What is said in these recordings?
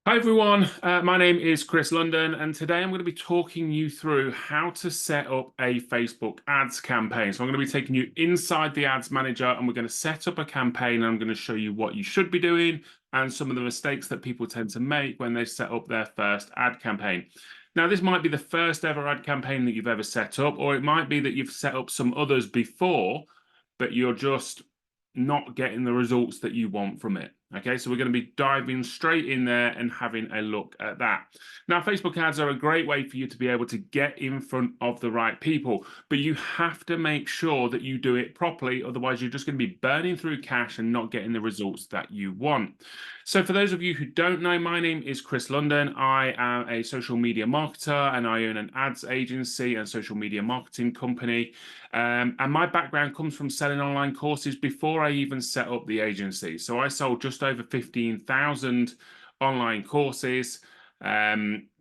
Hi everyone, my name is Chris London, and today I'm going to be talking you through how to set up a Facebook ads campaign. So I'm going to be taking you inside the ads manager and we're going to set up a campaign and I'm going to show you what you should be doing and some of the mistakes that people tend to make when they set up their first ad campaign. Now, this might be the first ever ad campaign that you've ever set up, or it might be that you've set up some others before, but you're just not getting the results that you want from it. Okay, so we're going to be diving straight in there and having a look at that. Now, Facebook ads are a great way for you to be able to get in front of the right people, but you have to make sure that you do it properly. Otherwise, you're just going to be burning through cash and not getting the results that you want. So for those of you who don't know, my name is Chris London. I am a social media marketer and I own an ads agency and social media marketing company. And my background comes from selling online courses before I even set up the agency. So I sold just over 15,000 online courses,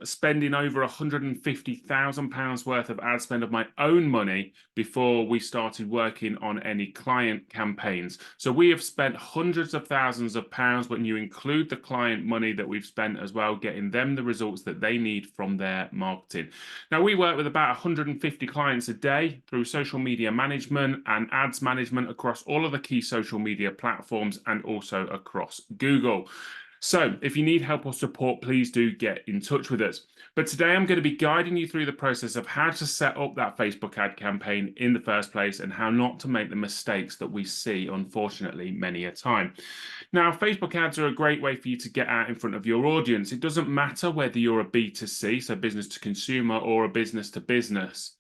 spending over £150,000 worth of ad spend of my own money before we started working on any client campaigns. So we have spent hundreds of thousands of pounds when you include the client money that we've spent as well, getting them the results that they need from their marketing. Now, we work with about 150 clients a day through social media management and ads management across all of the key social media platforms and also across Google. So if you need help or support, please do get in touch with us. But today I'm going to be guiding you through the process of how to set up that Facebook ad campaign in the first place and how not to make the mistakes that we see, unfortunately, many a time. Now, Facebook ads are a great way for you to get out in front of your audience. It doesn't matter whether you're a B2C, so business to consumer, or a business to business.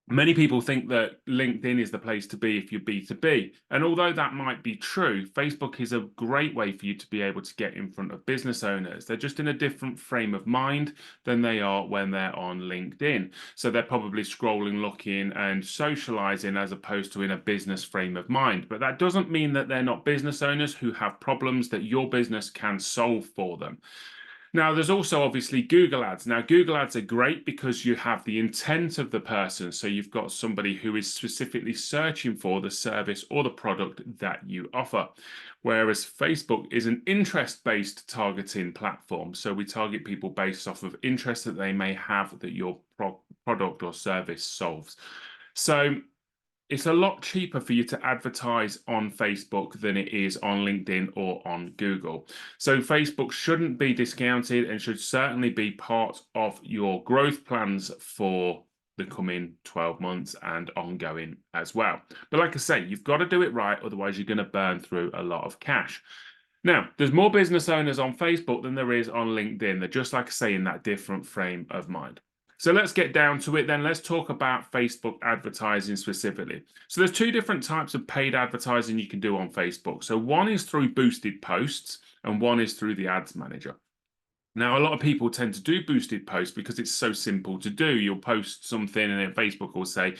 Many people think that LinkedIn is the place to be if you're B2B. And although that might be true, Facebook is a great way for you to be able to get in front of business owners. They're just in a different frame of mind than they are when they're on LinkedIn. So they're probably scrolling, looking, and socializing as opposed to in a business frame of mind. But that doesn't mean that they're not business owners who have problems that your business can solve for them. Now, there's also obviously Google Ads. Now, Google Ads are great because you have the intent of the person. So you've got somebody who is specifically searching for the service or the product that you offer. Whereas Facebook is an interest-based targeting platform. So we target people based off of interest that they may have that your product or service solves. So it's a lot cheaper for you to advertise on Facebook than it is on LinkedIn or on Google. So Facebook shouldn't be discounted and should certainly be part of your growth plans for the coming 12 months and ongoing as well. But like I say, you've got to do it right, otherwise you're going to burn through a lot of cash. Now, there's more business owners on Facebook than there is on LinkedIn. They're just, like I say, in that different frame of mind. So let's get down to it then. Let's talk about Facebook advertising specifically. So there's two different types of paid advertising you can do on Facebook. So one is through boosted posts and one is through the ads manager. Now, a lot of people tend to do boosted posts because it's so simple to do. You'll post something and then Facebook will say,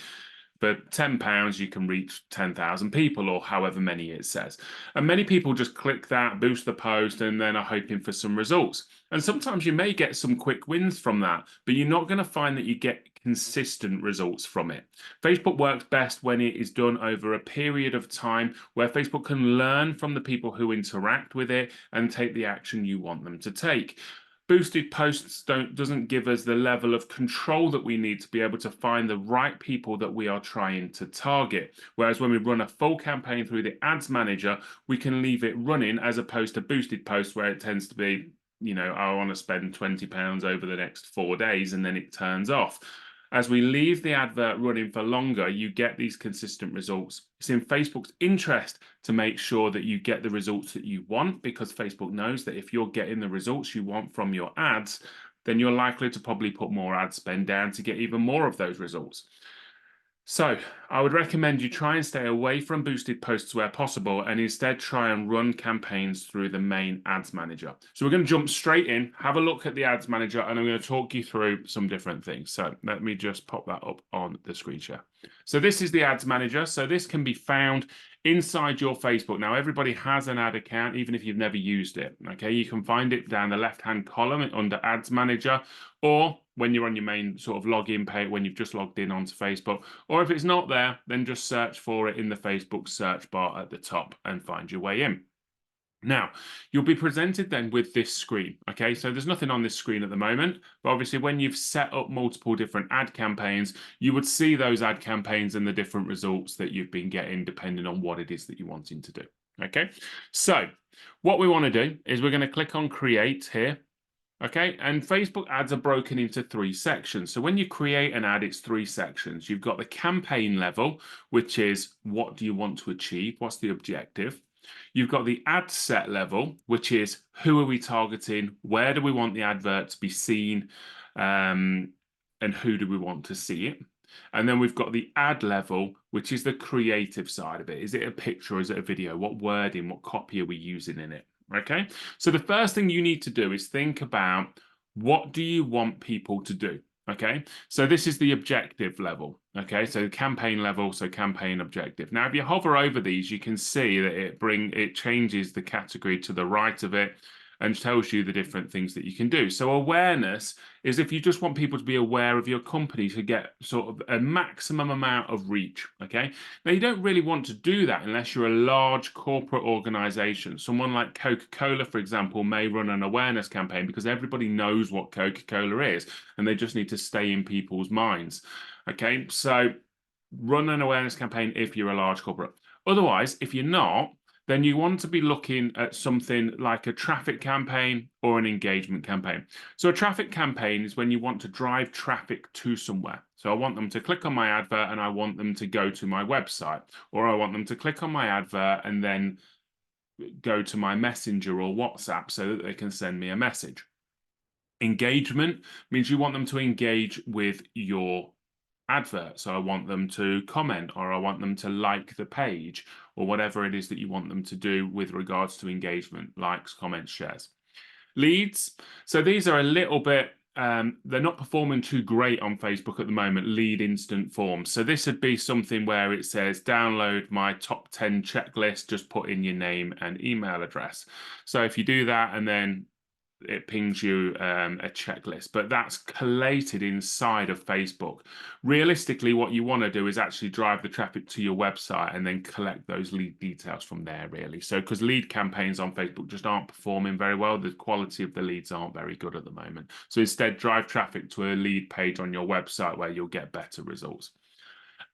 for £10, you can reach 10,000 people or however many it says. And many people just click that, boost the post, and then are hoping for some results. And sometimes you may get some quick wins from that, but you're not going to find that you get consistent results from it. Facebook works best when it is done over a period of time where Facebook can learn from the people who interact with it and take the action you want them to take. Boosted posts doesn't give us the level of control that we need to be able to find the right people that we are trying to target. Whereas when we run a full campaign through the ads manager, we can leave it running as opposed to boosted posts where it tends to be, I want to spend £20 over the next 4 days and then it turns off. As we leave the advert running for longer, you get these consistent results. It's in Facebook's interest to make sure that you get the results that you want, because Facebook knows that if you're getting the results you want from your ads, then you're likely to probably put more ad spend down to get even more of those results. So I would recommend you try and stay away from boosted posts where possible and instead try and run campaigns through the main ads manager. So we're going to jump straight in, have a look at the ads manager, and I'm going to talk you through some different things. So let me just pop that up on the screen share. So this is the ads manager. So this can be found inside your Facebook. Now, everybody has an ad account, even if you've never used it. Okay, you can find it down the left-hand column under ads manager, or when you're on your main sort of login page, when you've just logged in onto Facebook, or if it's not there, then just search for it in the Facebook search bar at the top and find your way in. Now, you'll be presented then with this screen, okay? So there's nothing on this screen at the moment, but obviously when you've set up multiple different ad campaigns, you would see those ad campaigns and the different results that you've been getting depending on what it is that you're wanting to do, okay? So what we want to do is we're going to click on Create here. Okay, and Facebook ads are broken into 3 sections. So when you create an ad, it's 3 sections. You've got the campaign level, which is what do you want to achieve? What's the objective? You've got the ad set level, which is who are we targeting? Where do we want the advert to be seen? And who do we want to see it? And then we've got the ad level, which is the creative side of it. Is it a picture? Is it a video? What wording, what copy are we using in it? Okay, so the first thing you need to do is think about what do you want people to do? Okay, so this is the objective level. Okay, so campaign level, so campaign objective. Now, if you hover over these, you can see that it changes the category to the right of it and tells you the different things that you can do. So awareness is if you just want people to be aware of your company to get sort of a maximum amount of reach, okay? Now, you don't really want to do that unless you're a large corporate organization. Someone like Coca-Cola, for example, may run an awareness campaign because everybody knows what Coca-Cola is, and they just need to stay in people's minds, okay? So run an awareness campaign if you're a large corporate. Otherwise, if you're not, then you want to be looking at something like a traffic campaign or an engagement campaign. So a traffic campaign is when you want to drive traffic to somewhere. So I want them to click on my advert and I want them to go to my website, or I want them to click on my advert and then go to my Messenger or WhatsApp so that they can send me a message. Engagement means you want them to engage with your advert. So I want them to comment, or I want them to like the page, or whatever it is that you want them to do with regards to engagement, likes, comments, shares. Leads. So these are a little bit, they're not performing too great on Facebook at the moment, lead instant forms. So this would be something where it says, download my top 10 checklist, just put in your name and email address. So if you do that and then it pings you a checklist, but that's collated inside of Facebook. Realistically, what you want to do is actually drive the traffic to your website and then collect those lead details from there, really. So because lead campaigns on Facebook just aren't performing very well, the quality of the leads aren't very good at the moment. So instead, drive traffic to a lead page on your website where you'll get better results.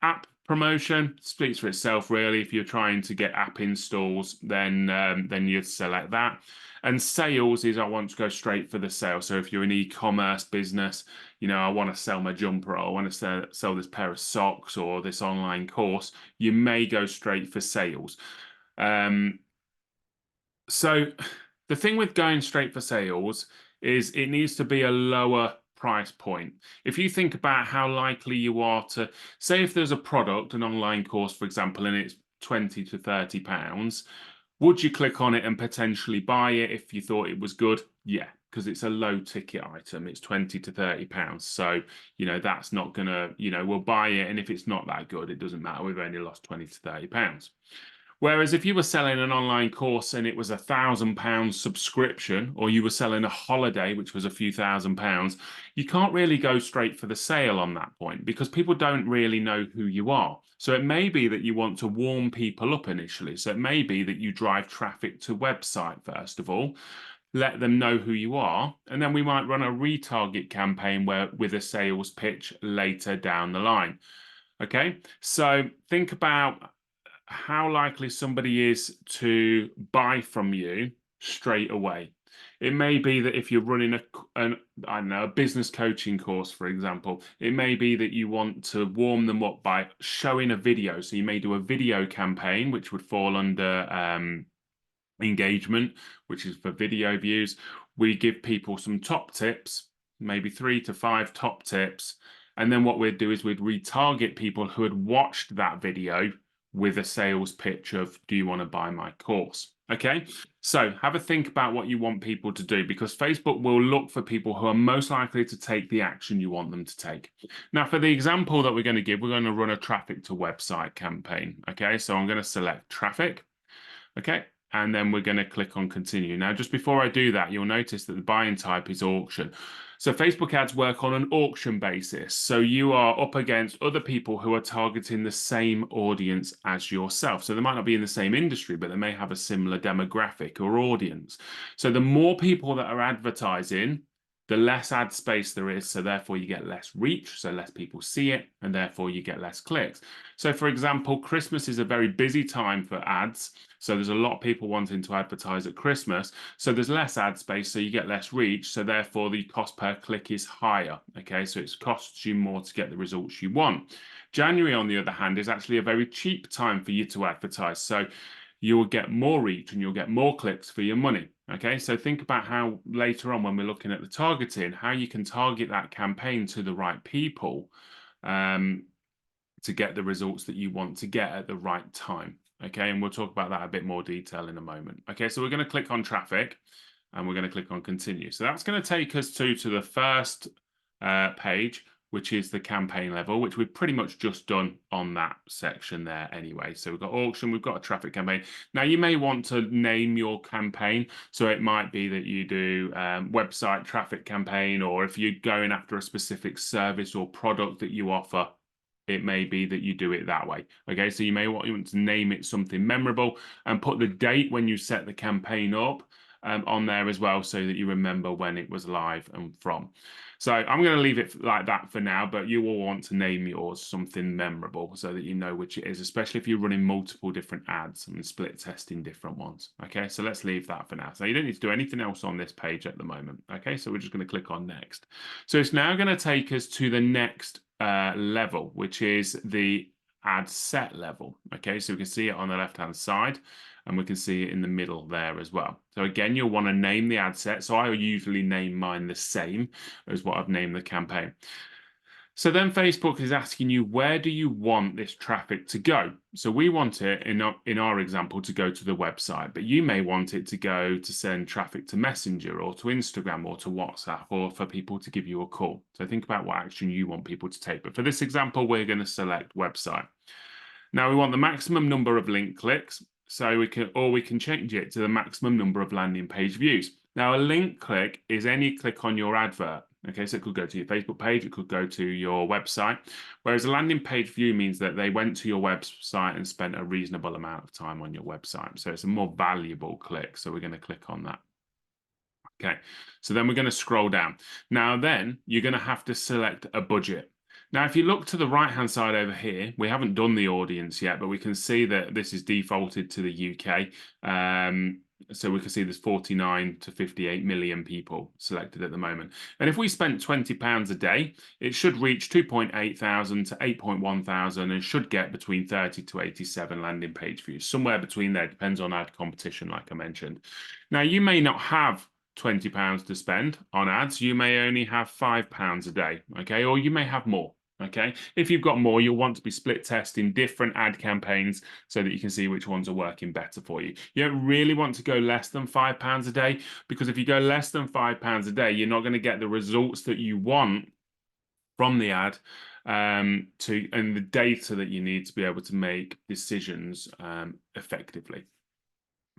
App promotion speaks for itself, really. If you're trying to get app installs, then you'd select that. And sales is I want to go straight for the sale. So if you're an e-commerce business, you know, I want to sell my jumper, or I want to sell this pair of socks or this online course, you may go straight for sales. So the thing with going straight for sales is it needs to be a lower price point. If you think about how likely you are to, say if there's a product, an online course, for example, and it's 20 to 30 pounds, would you click on it and potentially buy it if you thought it was good? Yeah, because it's a low ticket item. It's 20 to 30 pounds. So, you know, that's not gonna, you know, we'll buy it. And if it's not that good, it doesn't matter. We've only lost 20 to 30 pounds. Whereas if you were selling an online course and it was £1,000 subscription, or you were selling a holiday, which was a few £1,000s, you can't really go straight for the sale on that point because people don't really know who you are. So it may be that you want to warm people up initially. So it may be that you drive traffic to website first of all, let them know who you are, and then we might run a retarget campaign with a sales pitch later down the line. Okay, so think about how likely somebody is to buy from you straight away. It may be that if you're running I don't know, a business coaching course, for example, it may be that you want to warm them up by showing a video. So you may do a video campaign, which would fall under engagement, which is for video views. We give people some top tips, maybe 3 to 5 top tips. And then what we'd do is we'd retarget people who had watched that video with a sales pitch of, do you want to buy my course? Okay, so have a think about what you want people to do, because Facebook will look for people who are most likely to take the action you want them to take. Now, for the example that we're going to give, we're going to run a traffic to website campaign. Okay, so I'm going to select traffic. Okay, and then we're going to click on continue. Now, just before I do that, you'll notice that the buying type is auction. So Facebook ads work on an auction basis. So you are up against other people who are targeting the same audience as yourself. So they might not be in the same industry, but they may have a similar demographic or audience. So the more people that are advertising, the less ad space there is, so therefore you get less reach, so less people see it, and therefore you get less clicks. So for example, Christmas is a very busy time for ads, so there's a lot of people wanting to advertise at Christmas, so there's less ad space, so you get less reach, so therefore the cost per click is higher, okay? So it costs you more to get the results you want. January, on the other hand, is actually a very cheap time for you to advertise, so you will get more reach and you'll get more clicks for your money. Okay, so think about how later on when we're looking at the targeting, how you can target that campaign to the right people to get the results that you want to get at the right time. Okay, and we'll talk about that a bit more detail in a moment. Okay, so we're going to click on traffic and we're going to click on continue. So that's going to take us to the first page, which is the campaign level, which we've pretty much just done on that section there anyway. So we've got auction, we've got a traffic campaign. Now you may want to name your campaign. So it might be that you do website traffic campaign, or if you're going after a specific service or product that you offer, it may be that you do it that way. Okay, so you may want to name it something memorable and put the date when you set the campaign up on there as well, so that you remember when it was live and from. So I'm going to leave it like that for now, but you will want to name yours something memorable so that you know which it is, especially if you're running multiple different ads and split testing different ones. Okay, so let's leave that for now. So you don't need to do anything else on this page at the moment. Okay, so we're just going to click on next. So it's now going to take us to the next level, which is the ad set level. Okay, so we can see it on the left-hand side, and we can see it in the middle there as well. So again, you'll want to name the ad set. So I usually name mine the same as what I've named the campaign. So then Facebook is asking you, where do you want this traffic to go? So we want it, in our example, to go to the website, but you may want it to go to send traffic to Messenger or to Instagram or to WhatsApp, or for people to give you a call. So think about what action you want people to take. But for this example, we're going to select website. Now we want the maximum number of link clicks, so we can change it to the maximum number of landing page views. Now a link click is any click on your advert. Okay, so it could go to your Facebook page, it could go to your website, whereas a landing page view means that they went to your website and spent a reasonable amount of time on your website. So it's a more valuable click. So we're going to click on that. Okay, so then we're going to scroll down. Now then, you're going to have to select a budget. Now, if you look to the right-hand side over here, we haven't done the audience yet, but we can see that this is defaulted to the UK. So we can see there's 49 to 58 million people selected at the moment. And if we spent £20 a day, it should reach 2.8 thousand to 8.1 thousand and should get between 30 to 87 landing page views. Somewhere between there, depends on ad competition, like I mentioned. Now, you may not have £20 to spend on ads. You may only have £5 a day, okay? Or you may have more. Okay, if you've got more, you'll want to be split testing different ad campaigns so that you can see which ones are working better for you. You don't really want to go less than £5 a day, because if you go less than £5 a day, you're not going to get the results that you want from the ad and the data that you need to be able to make decisions effectively.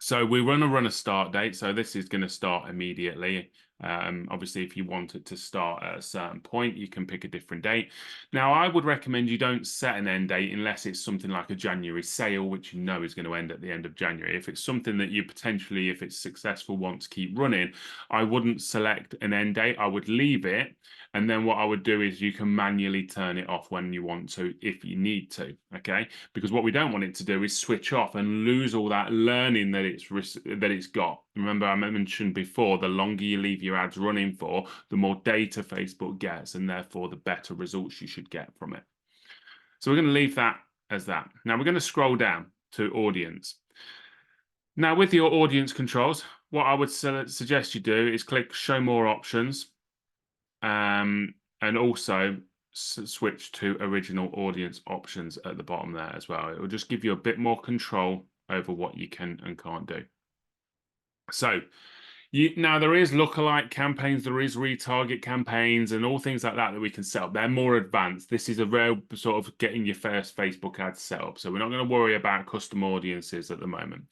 So we want to run a start date. So this is going to start immediately. Obviously, if you want it to start at a certain point, you can pick a different date. Now, I would recommend you don't set an end date unless it's something like a January sale, which you know is going to end at the end of January. If it's something that you potentially, if it's successful, want to keep running, I wouldn't select an end date. I would leave it. And then what I would do is you can manually turn it off when you want to, if you need to, okay? Because what we don't want it to do is switch off and lose all that learning that it's got. Remember, I mentioned before, the longer you leave your ads running for, the more data Facebook gets, and therefore the better results you should get from it. So we're going to leave that as that. Now we're going to scroll down to audience. Now with your audience controls, what I would suggest you do is click show more options. And also switch to original audience options at the bottom there as well. It will just give you a bit more control over what you can and can't do. So Now there is lookalike campaigns, there is retarget campaigns, and all things like that that we can set up. They're more advanced. This is a real sort of getting your first Facebook ad set up. So we're not going to worry about custom audiences at the moment.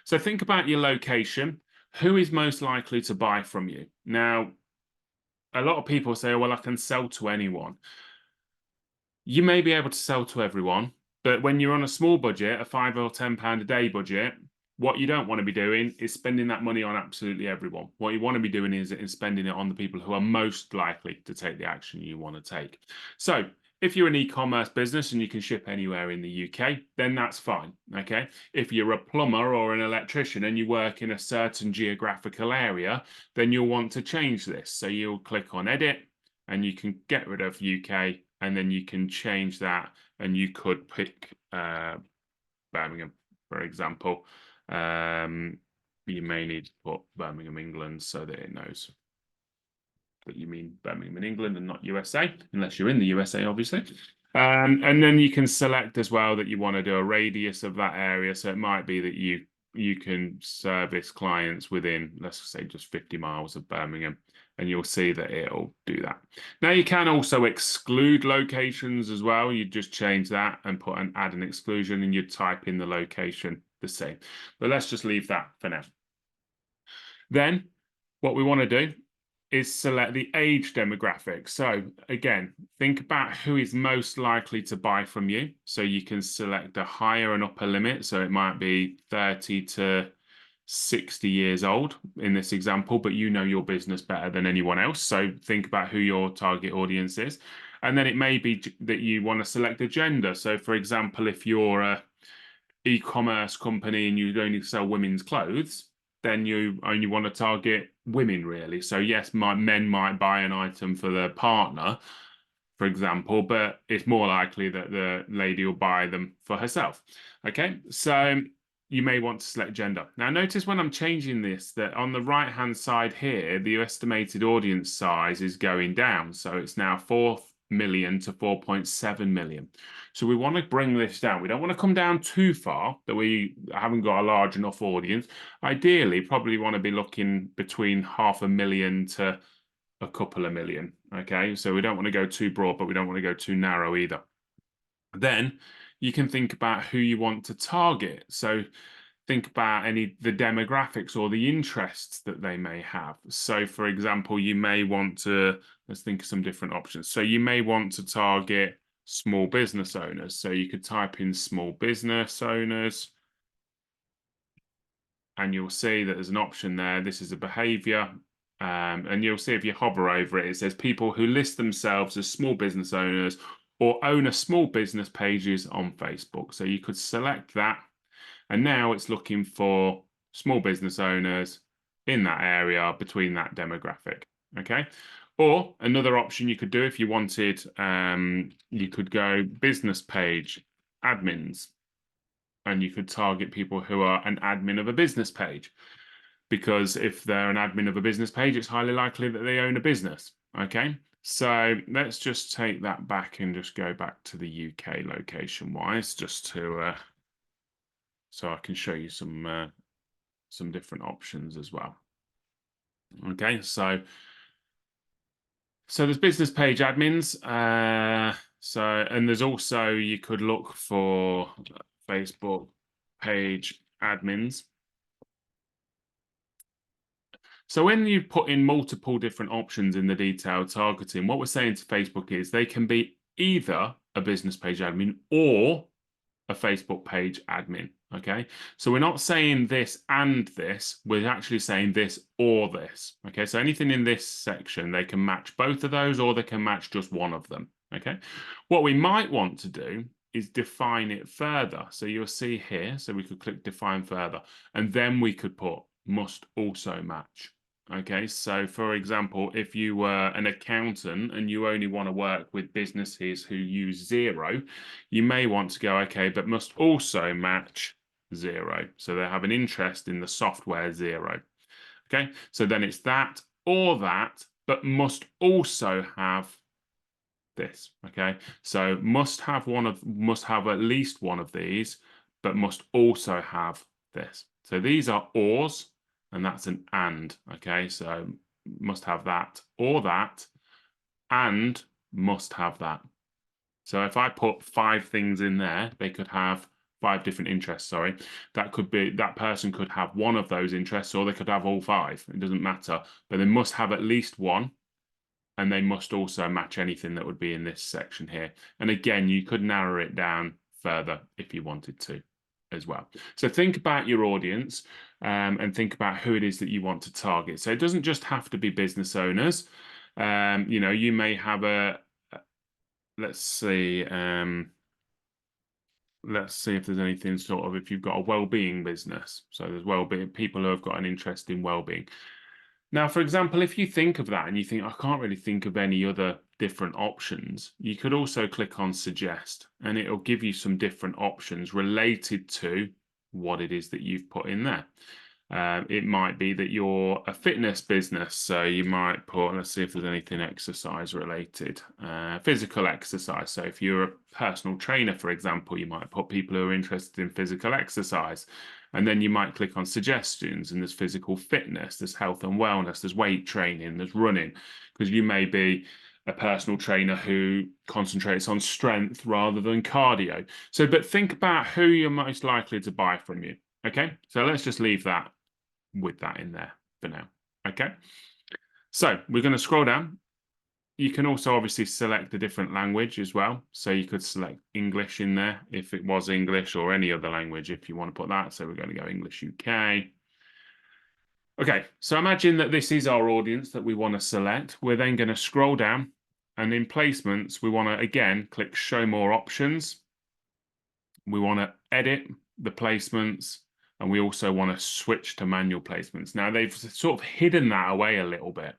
So think about your location. Who is most likely to buy from you? Now, a lot of people say, well, I can sell to anyone. You may be able to sell to everyone, but when you're on a small budget, a £5 or £10 a day budget, what you don't want to be doing is spending that money on absolutely everyone. What you want to be doing is spending it on the people who are most likely to take the action you want to take. So if you're an e-commerce business and you can ship anywhere in the UK, then that's fine, okay? If you're a plumber or an electrician and you work in a certain geographical area, then you'll want to change this. So you'll click on edit and you can get rid of UK, and then you can change that, and you could pick Birmingham, for example. You may need to put Birmingham, England, so that it knows that you mean Birmingham in England and not USA, unless you're in the USA, obviously. And then you can select as well that you want to do a radius of that area. So it might be that you can service clients within, let's say, just 50 miles of Birmingham, and you'll see that it'll do that. Now you can also exclude locations as well. You just change that and add an exclusion, and you type in the location the same. But let's just leave that for now. Then what we want to do is select the age demographic. So again, think about who is most likely to buy from you. So you can select a higher and upper limit. So it might be 30 to 60 years old in this example, but you know your business better than anyone else. So think about who your target audience is. And then it may be that you want to select a gender. So for example, if you're a e-commerce company and you only sell women's clothes, then you only want to target women, really. So yes, men might buy an item for their partner, for example, but it's more likely that the lady will buy them for herself. Okay, so you may want to select gender. Now notice when I'm changing this, that on the right hand side here, the estimated audience size is going down. So it's now 4 million to 4.7 million. So we want to bring this down. We don't want to come down too far that we haven't got a large enough audience. Ideally, probably want to be looking between 500,000 to a couple of million. Okay, so we don't want to go too broad, but we don't want to go too narrow either. Then you can think about who you want to target. So think about the demographics or the interests that they may have. So for example, you may want to, let's think of some different options. So you may want to target small business owners. So you could type in small business owners, and you'll see that there's an option there. This is a behavior. And you'll see if you hover over it, it says people who list themselves as small business owners or own a small business pages on Facebook. So you could select that. And now it's looking for small business owners in that area between that demographic. Okay. Or another option you could do if you wanted, you could go business page admins, and you could target people who are an admin of a business page. Because if they're an admin of a business page, it's highly likely that they own a business. Okay. So let's just take that back and just go back to the UK location wise, just to so I can show you some different options as well. Okay, so there's business page admins. And there's also, you could look for Facebook page admins. So when you put in multiple different options in the detailed targeting, what we're saying to Facebook is they can be either a business page admin or a Facebook page admin. Okay, so we're not saying this and this, we're actually saying this or this. Okay, so anything in this section, they can match both of those or they can match just one of them. Okay, what we might want to do is define it further. So you'll see here, so we could click define further, and then we could put must also match. Okay, so for example, if you were an accountant and you only want to work with businesses who use Xero, you may want to go, okay, but must also match Xero. So they have an interest in the software Xero. Okay, so then it's that or that, but must also have this. Okay, so must have at least one of these, but must also have this. So these are ors. and that's an and, okay? So must have that or that, and must have that. So if I put 5 things in there, they could have 5 different interests, sorry. That could be, that person could have one of those interests, or they could have all 5. It doesn't matter, but they must have at least one, and they must also match anything that would be in this section here. And again, you could narrow it down further if you wanted to as well. So think about your audience, and think about who it is that you want to target. So it doesn't just have to be business owners. You know, you may have let's see, let's see if there's anything sort of, if you've got a well-being business. So there's well-being, people who have got an interest in well-being. Now, for example, if you think of that and you think, I can't really think of any other different options, you could also click on suggest, and it'll give you some different options related to what it is that you've put in there. It might be that you're a fitness business, so you might put, let's see if there's anything exercise related, physical exercise. So if you're a personal trainer, for example, you might put people who are interested in physical exercise. And then you might click on suggestions, and there's physical fitness, there's health and wellness, there's weight training, there's running, because you may be a personal trainer who concentrates on strength rather than cardio. So, but think about who you're most likely to buy from you. Okay, so let's just leave that with that in there for now. Okay, so we're going to scroll down. You can also obviously select a different language as well. So you could select English in there if it was English, or any other language if you want to put that. So we're going to go English UK. Okay, so imagine that this is our audience that we want to select. We're then going to scroll down, and in placements, we want to again click show more options. We want to edit the placements, and we also want to switch to manual placements. Now they've sort of hidden that away a little bit,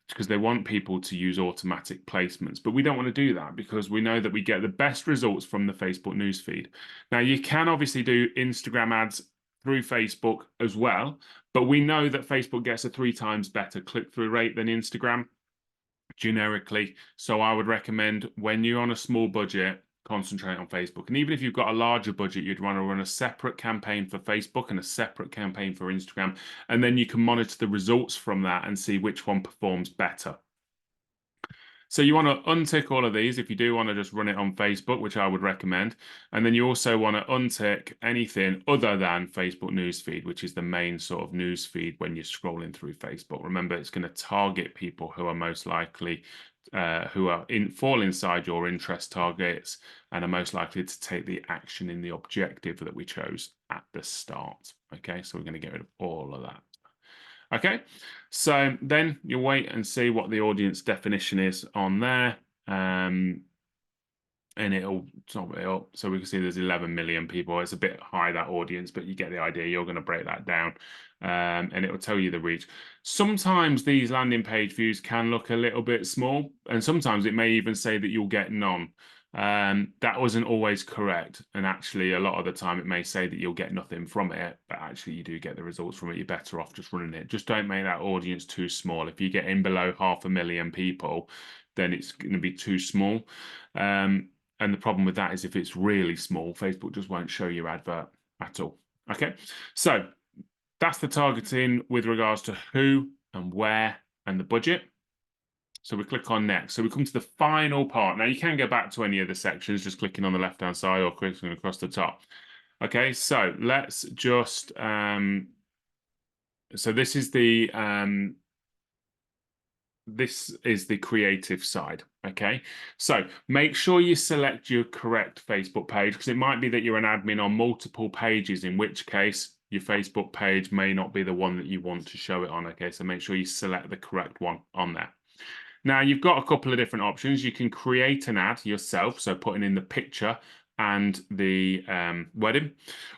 because they want people to use automatic placements, but we don't want to do that because we know that we get the best results from the Facebook newsfeed. Now you can obviously do Instagram ads through Facebook as well, but we know that Facebook gets a 3 times better click-through rate than Instagram generically. So I would recommend, when you're on a small budget, concentrate on Facebook. And even if you've got a larger budget, you'd want to run a separate campaign for Facebook and a separate campaign for Instagram. And then you can monitor the results from that and see which one performs better. So you want to untick all of these if you do want to just run it on Facebook, which I would recommend. And then you also want to untick anything other than Facebook newsfeed, which is the main sort of newsfeed when you're scrolling through Facebook. Remember, it's going to target people who are most likely, who are fall inside your interest targets and are most likely to take the action in the objective that we chose at the start. Okay, so we're going to get rid of all of that. Okay, so then you wait and see what the audience definition is on there, and it'll top it up. So we can see there's 11 million people. It's a bit high, that audience, but you get the idea. You're going to break that down, and it will tell you the reach. Sometimes these landing page views can look a little bit small, and sometimes it may even say that you'll get none. That wasn't always correct, and actually a lot of the time it may say that you'll get nothing from it, but actually you do get the results from it. You're better off just running it. Just don't make that audience too small. If you get in below 500,000 people, then it's going to be too small, and the problem with that is if it's really small, Facebook just won't show your advert at all. Okay, so that's the targeting with regards to who and where and the budget. So we click on next. So we come to the final part. Now you can go back to any of the sections, just clicking on the left-hand side or clicking across the top. Okay, so let's just, so this is the creative side. Okay, so make sure you select your correct Facebook page, because it might be that you're an admin on multiple pages, in which case your Facebook page may not be the one that you want to show it on. Okay, so make sure you select the correct one on there. Now, you've got a couple of different options. You can create an ad yourself, so putting in the picture and the wedding,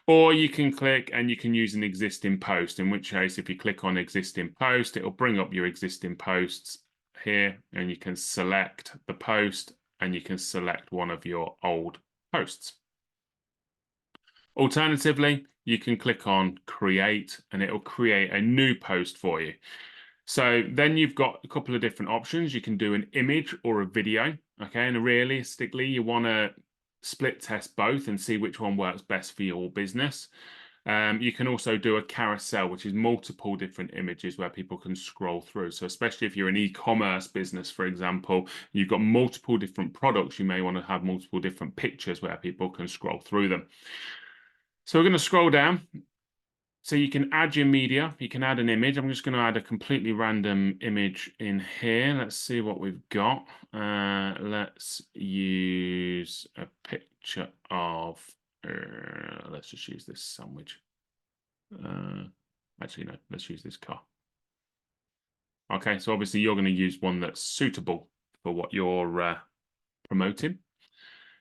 or you can click and you can use an existing post, in which case, if you click on existing post, it'll bring up your existing posts here, and you can select the post and you can select one of your old posts. Alternatively, you can click on create and it'll create a new post for you. So then you've got a couple of different options. You can do an image or a video, okay? And realistically, you want to split test both and see which one works best for your business. You can also do a carousel, which is multiple different images where people can scroll through. So especially if you're an e-commerce business, for example, you've got multiple different products, you may want to have multiple different pictures where people can scroll through them. So we're going to scroll down. So you can add your media, you can add an image. I'm just going to add a completely random image in here. Let's see what we've got. Let's use a picture of, let's just use this sandwich. Actually, no, let's use this car. Okay, so obviously you're going to use one that's suitable for what you're promoting.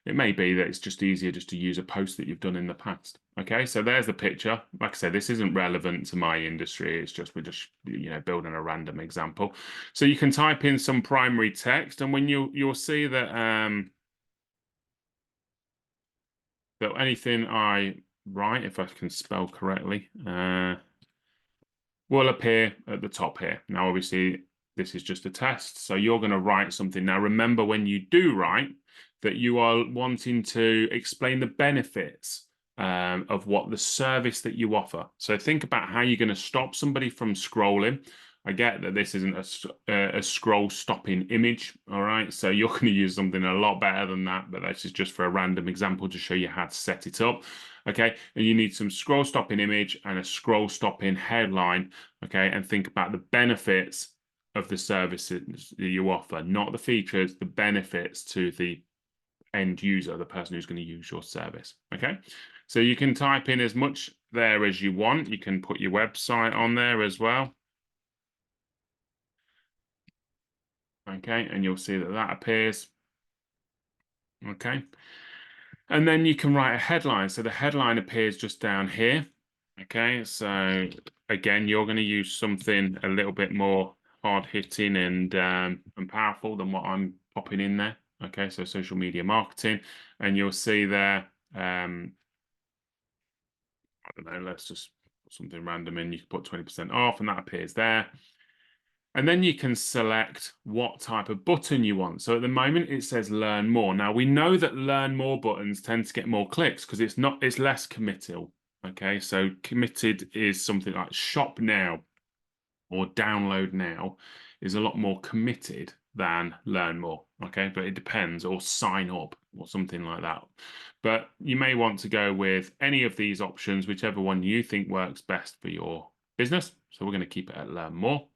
It may be that it's just easier just to use a post that you've done in the past. Okay, so there's the picture. Like I said, this isn't relevant to my industry. It's just we're just building a random example. So you can type in some primary text, and when you'll see that that anything I write, if I can spell correctly, will appear at the top here. Now, obviously, this is just a test, so you're going to write something. Now, remember when you do write that you are wanting to explain the benefits of what the service that you offer. So think about how you're going to stop somebody from scrolling. I get that this isn't a scroll stopping image, all right? So you're going to use something a lot better than that, but this is just for a random example to show you how to set it up, okay? And you need some scroll stopping image and a scroll stopping headline, okay? And think about the benefits of the services that you offer, not the features, the benefits to the end user, the person who's going to use your service, okay? So you can type in as much there as you want. You can put your website on there as well. Okay, and you'll see that that appears. Okay. And then you can write a headline. So the headline appears just down here. Okay, so again, you're going to use something a little bit more hard-hitting and powerful than what I'm popping in there. Okay, so social media marketing, and you'll see there, I don't know, let's just put something random in. You can put 20% off, and that appears there. And then you can select what type of button you want. So at the moment it says learn more. Now we know that learn more buttons tend to get more clicks because it's less committal. Okay, so committed is something like shop now or download now is a lot more committed than learn more. Okay, but it depends, or sign up or something like that. But you may want to go with any of these options, whichever one you think works best for your business. So we're going to keep it at learn more.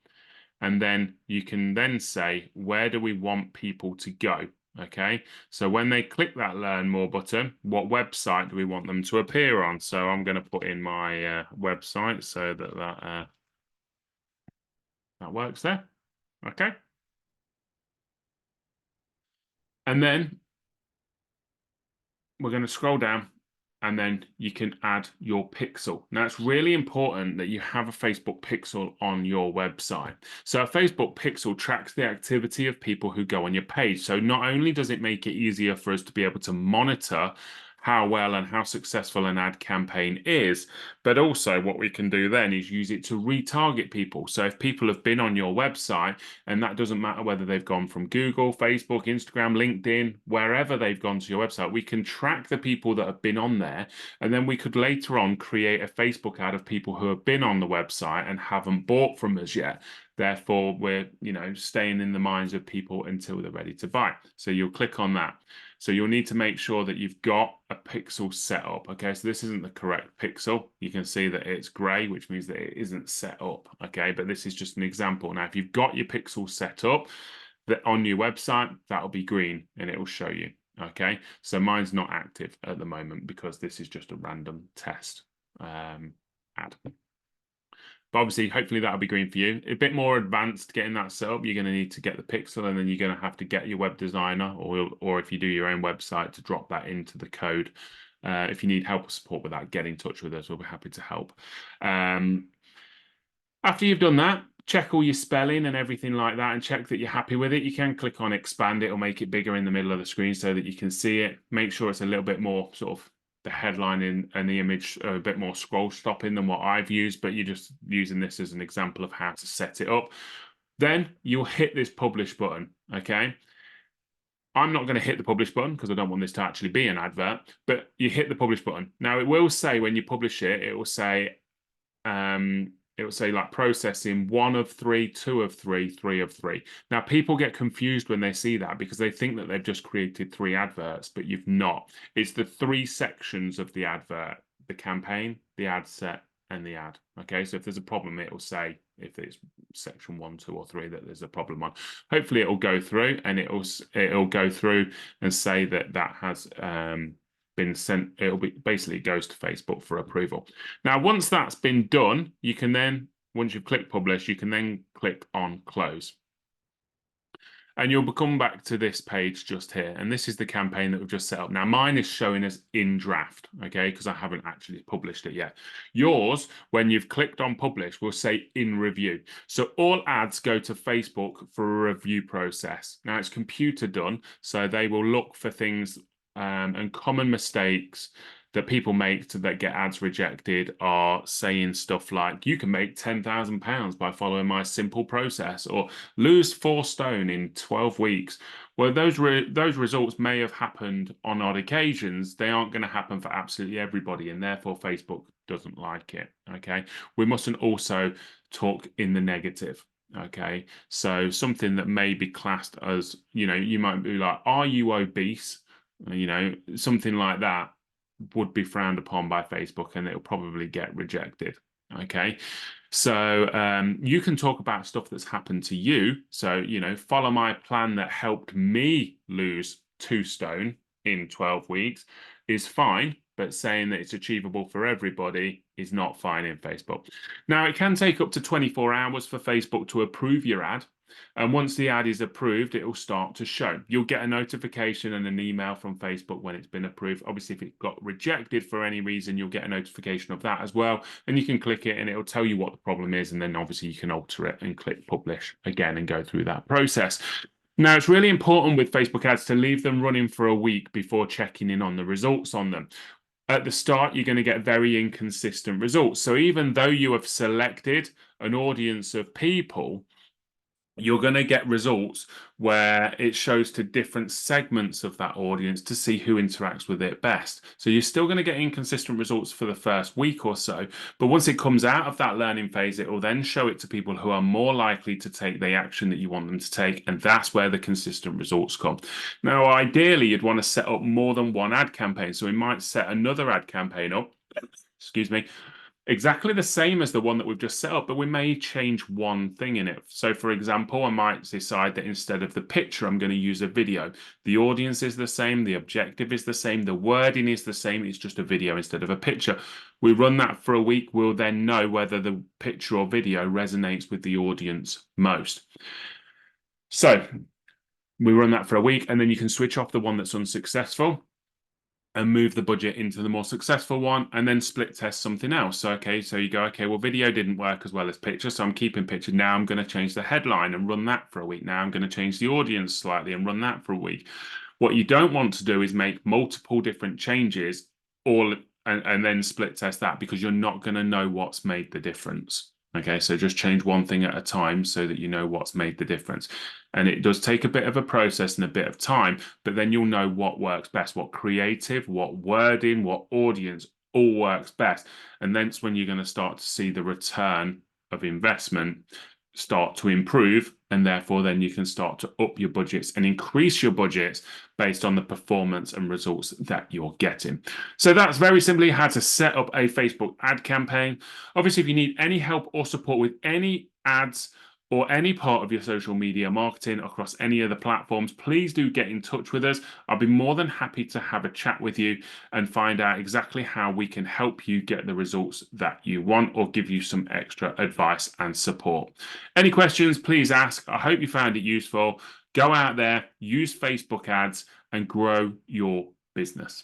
And then you can then say, where do we want people to go? Okay, so when they click that learn more button, what website do we want them to appear on? So I'm going to put in my website so that that works there. Okay. And then we're going to scroll down, and then you can add your pixel. Now, it's really important that you have a Facebook pixel on your website. So a Facebook pixel tracks the activity of people who go on your page. So not only does it make it easier for us to be able to monitor how well and how successful an ad campaign is, but also what we can do then is use it to retarget people. So if people have been on your website, and that doesn't matter whether they've gone from Google, Facebook, Instagram, LinkedIn, wherever they've gone to your website, we can track the people that have been on there, and then we could later on create a Facebook ad of people who have been on the website and haven't bought from us yet. Therefore, we're staying in the minds of people until they're ready to buy. So you'll click on that. So you'll need to make sure that you've got a pixel set up. Okay, so this isn't the correct pixel. You can see that it's gray, which means that it isn't set up. Okay, but this is just an example. Now, if you've got your pixel set up that on your website, that'll be green and it will show you. Okay, so mine's not active at the moment because this is just a random test ad. But obviously, hopefully that'll be green for you. A bit more advanced getting that set up, you're going to need to get the pixel, and then you're going to have to get your web designer, or if you do your own website, to drop that into the code. If you need help or support with that, get in touch with us. We'll be happy to help. After you've done that, check all your spelling and everything like that, and check that you're happy with it. You can click on expand it or make it bigger in the middle of the screen so that you can see it. Make sure it's a little bit more sort of the headline and the image are a bit more scroll stopping than what I've used, but you're just using this as an example of how to set it up. Then you'll hit this publish button, okay? I'm not going to hit the publish button because I don't want this to actually be an advert, but you hit the publish button. Now it will say when you publish it, it will say like processing 1 of 3, 2 of 3, 3 of 3. Now people get confused when they see that because they think that they've just created 3 adverts, but you've not. It's the 3 sections of the advert: the campaign, the ad set, and the ad. Okay, so if there's a problem, it will say if it's section 1, 2, or 3 that there's a problem on. Hopefully it will go through, and it'll go through and say that that has been sent. It'll be basically it goes to Facebook for approval. Now, once that's been done, you can then, once you've clicked publish, you can then click on close. And you'll come back to this page just here. And this is the campaign that we've just set up. Now, mine is showing us in draft, okay, because I haven't actually published it yet. Yours, when you've clicked on publish, will say in review. So all ads go to Facebook for a review process. Now, it's computer done, so they will look for things and common mistakes that people make that get ads rejected are saying stuff like, you can make £10,000 by following my simple process, or lose 4 stone in 12 weeks. Well, those results may have happened on odd occasions. They aren't going to happen for absolutely everybody, and therefore Facebook doesn't like it. Okay, we mustn't also talk in the negative. Okay, so something that may be classed as, you might be like, are you obese? Something like that would be frowned upon by Facebook, and it'll probably get rejected. Okay, so you can talk about stuff that's happened to you. So, follow my plan that helped me lose 2 stone in 12 weeks is fine, but saying that it's achievable for everybody is not fine in Facebook. Now, it can take up to 24 hours for Facebook to approve your ad. And once the ad is approved, it will start to show. You'll get a notification and an email from Facebook when it's been approved. Obviously, if it got rejected for any reason, you'll get a notification of that as well. And you can click it and it'll tell you what the problem is. And then obviously you can alter it and click publish again and go through that process. Now, it's really important with Facebook ads to leave them running for a week before checking in on the results on them. At the start, you're going to get very inconsistent results. So even though you have selected an audience of people, you're going to get results where it shows to different segments of that audience to see who interacts with it best. So you're still going to get inconsistent results for the first week or so, but once it comes out of that learning phase, it will then show it to people who are more likely to take the action that you want them to take, and that's where the consistent results come. Now, ideally, you'd want to set up more than one ad campaign. So we might set another ad campaign up, excuse me, exactly the same as the one that we've just set up, but we may change one thing in it. So, for example, I might decide that instead of the picture, I'm going to use a video. The audience is the same, the objective is the same, the wording is the same, it's just a video instead of a picture. We run that for a week, we'll then know whether the picture or video resonates with the audience most. So, we run that for a week, and then you can switch off the one that's unsuccessful and move the budget into the more successful one, and then split test something else. So, so you go, well, video didn't work as well as picture, so I'm keeping picture. Now I'm going to change the headline and run that for a week. Now I'm going to change the audience slightly and run that for a week. What you don't want to do is make multiple different changes and then split test that, because you're not going to know what's made the difference. Okay, so just change one thing at a time so that you know what's made the difference. And it does take a bit of a process and a bit of time, but then you'll know what works best, what creative, what wording, what audience all works best. And that's when you're going to start to see the return of investment start to improve, and therefore then you can start to up your budgets and increase your budgets based on the performance and results that you're getting. So that's very simply how to set up a Facebook ad campaign. Obviously, if you need any help or support with any ads or any part of your social media marketing across any of the platforms, please do get in touch with us. I'll be more than happy to have a chat with you and find out exactly how we can help you get the results that you want, or give you some extra advice and support. Any questions, please ask. I hope you found it useful. Go out there, use Facebook ads, and grow your business.